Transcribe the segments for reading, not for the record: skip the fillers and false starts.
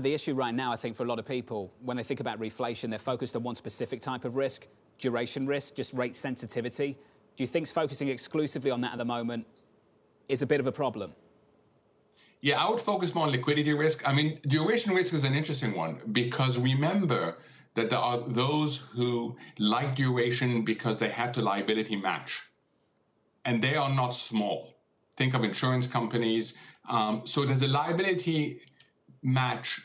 The issue right now, I think, for a lot of people, when they think about reflation, they're focused on one specific type of risk, duration risk, just rate sensitivity. Do you think focusing exclusively on that at the moment is a bit of a problem? Yeah, I would focus more on liquidity risk. I mean, duration risk is an interesting one because remember that there are those who like duration because they have to liability match, and they are not small. Think of insurance companies. So there's a liability match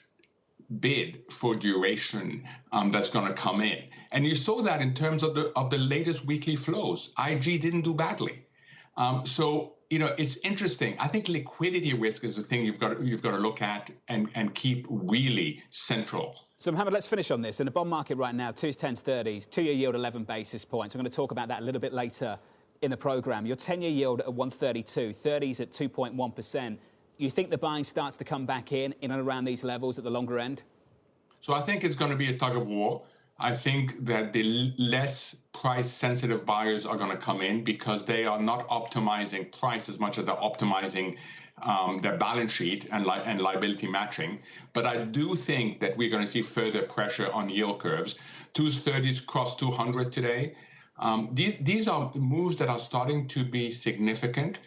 bid for duration that's going to come in, and you saw that in terms of the latest weekly flows. IG didn't do badly. So you know, it's interesting. I think liquidity risk is the thing you've got to look at and keep really central. So, Mohamed, let's finish on this. In the bond market right now, 2s, 10s, 30s, two-year yield 11 basis points. I'm going to talk about that a little bit later in the programme. Your 10-year yield at 132, 30s at 2.1%. You think the buying starts to come back in and around these levels at the longer end? So I think it's going to be a tug of war. I think that the less price-sensitive buyers are going to come in because they are not optimizing price as much as they're optimizing their balance sheet and liability matching. But I do think that we're going to see further pressure on yield curves. 2s, 30s cross 200 today. These are moves that are starting to be significant,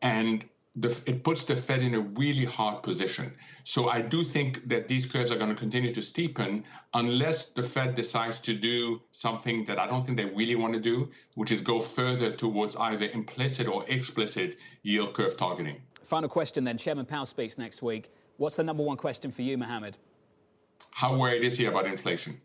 and it puts the Fed in a really hard position. So I do think that these curves are going to continue to steepen unless the Fed decides to do something that I don't think they really want to do, which is go further towards either implicit or explicit yield curve targeting. Final question then. Chairman Powell speaks next week. What's the #1 question for you, Mohamed? How worried is he about inflation?